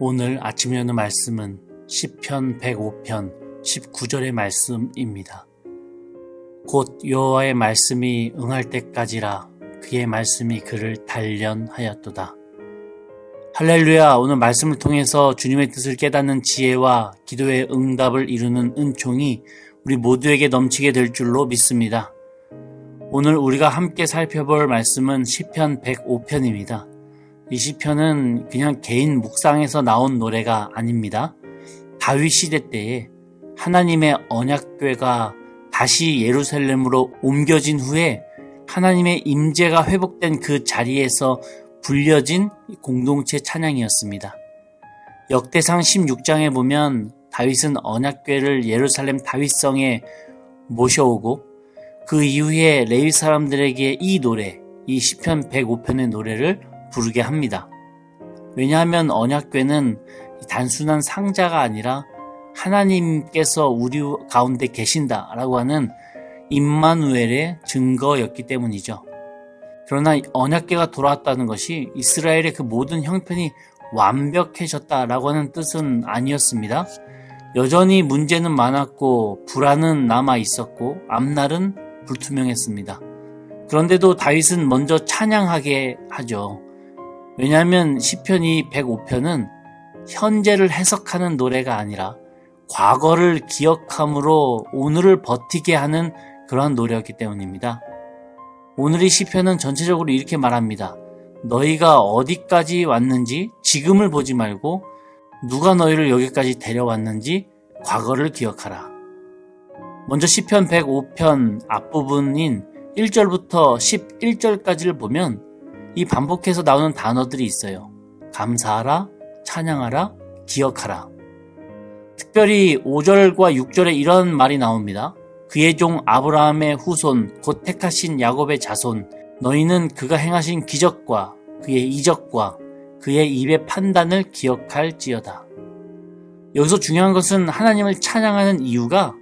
오늘 아침에 여는 말씀은 시편 105편 19절의 말씀입니다. 곧 여호와의 말씀이 응할 때까지라 그의 말씀이 그를 단련하였도다. 할렐루야. 오늘 말씀을 통해서 주님의 뜻을 깨닫는 지혜와 기도의 응답을 이루는 은총이 우리 모두에게 넘치게 될 줄로 믿습니다. 오늘 우리가 함께 살펴볼 말씀은 시편 105편입니다. 이 시편은 그냥 개인 묵상에서 나온 노래가 아닙니다. 다윗 시대 때에 하나님의 언약궤가 다시 예루살렘으로 옮겨진 후에 하나님의 임재가 회복된 그 자리에서 불려진 공동체 찬양이었습니다. 역대상 16장에 보면 다윗은 언약궤를 예루살렘 다윗성에 모셔오고 그 이후에 레위 사람들에게 이 노래, 이 시편 105편의 노래를 부르게 합니다. 왜냐하면 언약궤는 단순한 상자가 아니라 하나님께서 우리 가운데 계신다라고 하는 임마누엘의 증거였기 때문이죠. 그러나 언약궤가 돌아왔다는 것이 이스라엘의 그 모든 형편이 완벽해졌다라고 하는 뜻은 아니었습니다. 여전히 문제는 많았고 불안은 남아 있었고 앞날은 불투명했습니다. 그런데도 다윗은 먼저 찬양하게 하죠. 왜냐하면 시편이 105편은 현재를 해석하는 노래가 아니라 과거를 기억함으로 오늘을 버티게 하는 그러한 노래였기 때문입니다. 오늘 이 시편은 전체적으로 이렇게 말합니다. 너희가 어디까지 왔는지 지금을 보지 말고 누가 너희를 여기까지 데려왔는지 과거를 기억하라. 먼저 시편 105편 앞부분인 1절부터 11절까지를 보면 이 반복해서 나오는 단어들이 있어요. 감사하라, 찬양하라, 기억하라. 특별히 5절과 6절에 이런 말이 나옵니다. 그의 종 아브라함의 후손 곧 택하신 야곱의 자손 너희는 그가 행하신 기적과 그의 이적과 그의 입의 판단을 기억할지어다. 여기서 중요한 것은 하나님을 찬양하는 이유가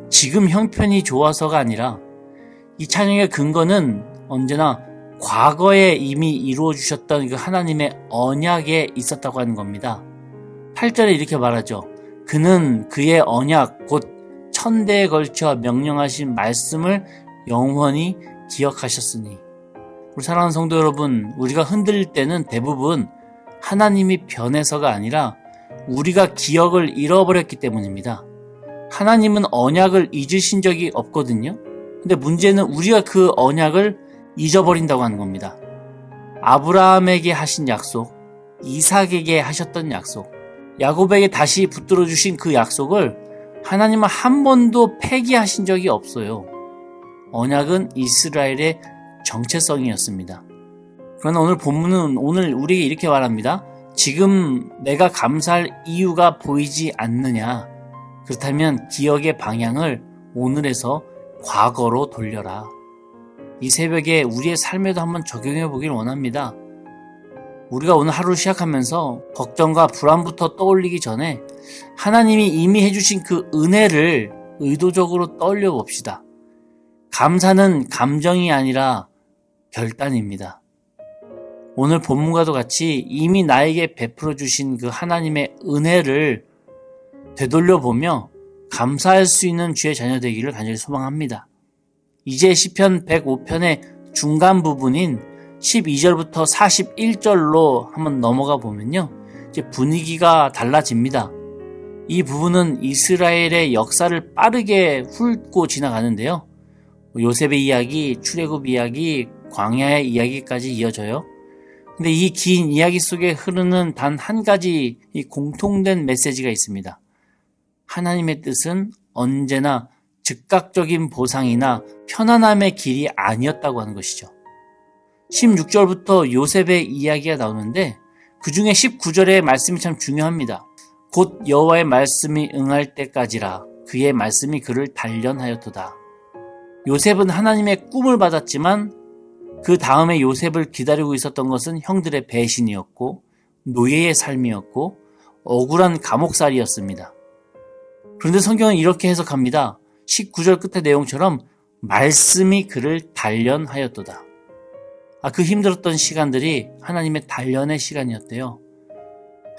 지금 형편이 좋아서가 아니라 이 찬양의 근거는 언제나 과거에 이미 이루어 주셨던 그 하나님의 언약에 있었다고 하는 겁니다. 8절에 이렇게 말하죠. 그는 그의 언약 곧 천대에 걸쳐 명령하신 말씀을 영원히 기억하셨으니. 우리 사랑하는 성도 여러분, 우리가 흔들릴 때는 대부분 하나님이 변해서가 아니라 우리가 기억을 잃어버렸기 때문입니다. 하나님은 언약을 잊으신 적이 없거든요. 근데 문제는 우리가 그 언약을 잊어버린다고 하는 겁니다. 아브라함에게 하신 약속, 이삭에게 하셨던 약속, 야곱에게 다시 붙들어 주신 그 약속을 하나님은 한 번도 폐기하신 적이 없어요. 언약은 이스라엘의 정체성이었습니다. 그러나 오늘 본문은 오늘 우리에게 이렇게 말합니다. 지금 내가 감사할 이유가 보이지 않느냐? 그렇다면 기억의 방향을 오늘에서 과거로 돌려라. 이 새벽에 우리의 삶에도 한번 적용해 보길 원합니다. 우리가 오늘 하루를 시작하면서 걱정과 불안부터 떠올리기 전에 하나님이 이미 해주신 그 은혜를 의도적으로 떠올려 봅시다. 감사는 감정이 아니라 결단입니다. 오늘 본문과도 같이 이미 나에게 베풀어 주신 그 하나님의 은혜를 되돌려 보며 감사할 수 있는 주의 자녀 되기를 간절히 소망합니다. 이제 시편 105편의 중간 부분인 12절부터 41절로 한번 넘어가 보면요. 이제 분위기가 달라집니다. 이 부분은 이스라엘의 역사를 빠르게 훑고 지나가는데요. 요셉의 이야기, 출애굽 이야기, 광야의 이야기까지 이어져요. 근데 이 긴 이야기 속에 흐르는 단 한 가지 이 공통된 메시지가 있습니다. 하나님의 뜻은 언제나 즉각적인 보상이나 편안함의 길이 아니었다고 하는 것이죠. 16절부터 요셉의 이야기가 나오는데 그 중에 19절의 말씀이 참 중요합니다. 곧 여호와의 말씀이 응할 때까지라 그의 말씀이 그를 단련하였도다. 요셉은 하나님의 꿈을 받았지만 그 다음에 요셉을 기다리고 있었던 것은 형들의 배신이었고 노예의 삶이었고 억울한 감옥살이였습니다. 그런데 성경은 이렇게 해석합니다. 19절 끝의 내용처럼 말씀이 그를 단련하였도다. 그 힘들었던 시간들이 하나님의 단련의 시간이었대요.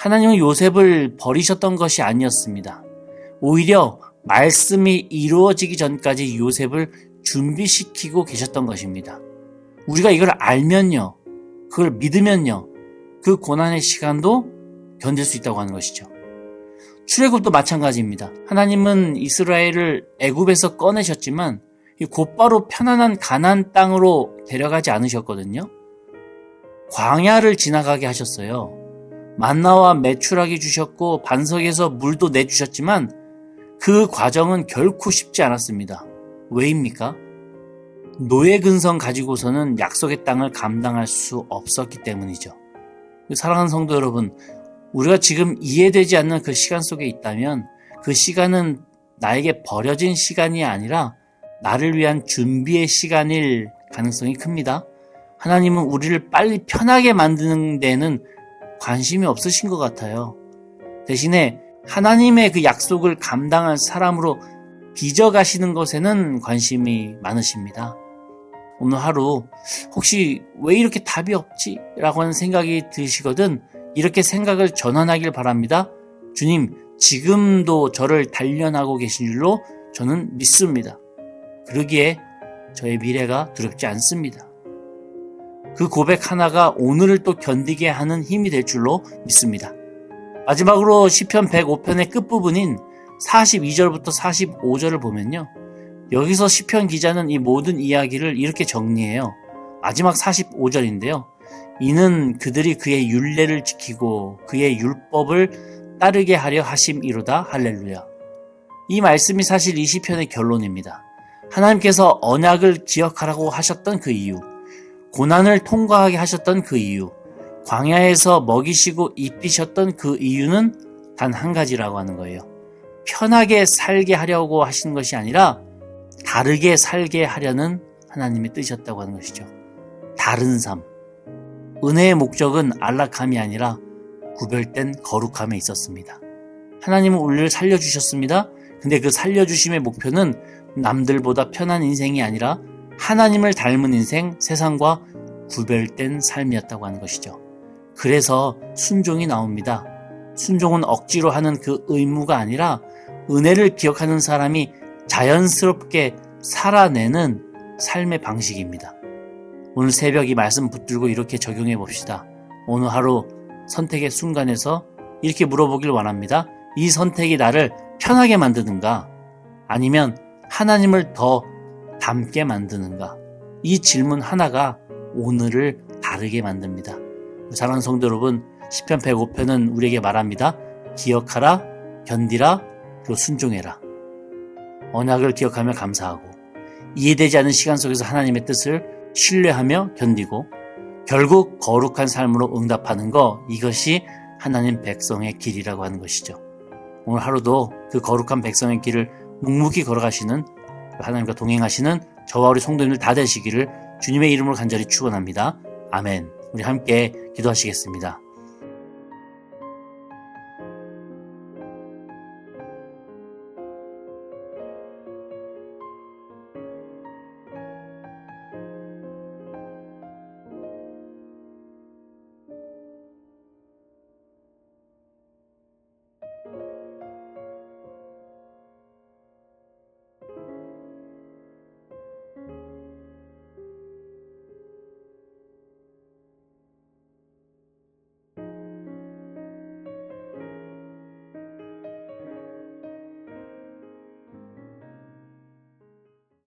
하나님은 요셉을 버리셨던 것이 아니었습니다. 오히려 말씀이 이루어지기 전까지 요셉을 준비시키고 계셨던 것입니다. 우리가 이걸 알면요, 그걸 믿으면요, 그 고난의 시간도 견딜 수 있다고 하는 것이죠. 출애굽도 마찬가지입니다. 하나님은 이스라엘을 애굽에서 꺼내셨지만 곧바로 편안한 가나안 땅으로 데려가지 않으셨거든요. 광야를 지나가게 하셨어요. 만나와 메추라기 주셨고 반석에서 물도 내주셨지만 그 과정은 결코 쉽지 않았습니다. 왜입니까? 노예 근성 가지고서는 약속의 땅을 감당할 수 없었기 때문이죠. 사랑하는 성도 여러분, 우리가 지금 이해되지 않는 그 시간 속에 있다면 그 시간은 나에게 버려진 시간이 아니라 나를 위한 준비의 시간일 가능성이 큽니다. 하나님은 우리를 빨리 편하게 만드는 데는 관심이 없으신 것 같아요. 대신에 하나님의 그 약속을 감당할 사람으로 빚어가시는 것에는 관심이 많으십니다. 오늘 하루 혹시 왜 이렇게 답이 없지? 라고 하는 생각이 드시거든 이렇게 생각을 전환하길 바랍니다. 주님, 지금도 저를 단련하고 계신 줄로 저는 믿습니다. 그러기에 저의 미래가 두렵지 않습니다. 그 고백 하나가 오늘을 또 견디게 하는 힘이 될 줄로 믿습니다. 마지막으로 시편 105편의 끝부분인 42절부터 45절을 보면요, 여기서 시편 기자는 이 모든 이야기를 이렇게 정리해요. 마지막 45절인데요. 이는 그들이 그의 율례를 지키고 그의 율법을 따르게 하려 하심이로다. 할렐루야. 이 말씀이 사실 이 시편의 결론입니다. 하나님께서 언약을 기억하라고 하셨던 그 이유, 고난을 통과하게 하셨던 그 이유, 광야에서 먹이시고 입히셨던 그 이유는 단 한 가지라고 하는 거예요. 편하게 살게 하려고 하시는 것이 아니라 다르게 살게 하려는 하나님의 뜻이었다고 하는 것이죠. 다른 삶. 은혜의 목적은 안락함이 아니라 구별된 거룩함에 있었습니다. 하나님은 우리를 살려주셨습니다. 근데 그 살려주심의 목표는 남들보다 편한 인생이 아니라 하나님을 닮은 인생, 세상과 구별된 삶이었다고 하는 것이죠. 그래서 순종이 나옵니다. 순종은 억지로 하는 그 의무가 아니라 은혜를 기억하는 사람이 자연스럽게 살아내는 삶의 방식입니다. 오늘 새벽 이 말씀 붙들고 이렇게 적용해 봅시다. 오늘 하루 선택의 순간에서 이렇게 물어보길 원합니다. 이 선택이 나를 편하게 만드는가? 아니면 하나님을 더 닮게 만드는가? 이 질문 하나가 오늘을 다르게 만듭니다. 사랑하는 성도 여러분, 시편 105편은 우리에게 말합니다. 기억하라, 견디라, 그리고 순종해라. 언약을 기억하며 감사하고 이해되지 않는 시간 속에서 하나님의 뜻을 신뢰하며 견디고 결국 거룩한 삶으로 응답하는 것, 이것이 하나님 백성의 길이라고 하는 것이죠. 오늘 하루도 그 거룩한 백성의 길을 묵묵히 걸어가시는, 하나님과 동행하시는 저와 우리 성도님들 다 되시기를 주님의 이름으로 간절히 축원합니다. 아멘. 우리 함께 기도하시겠습니다.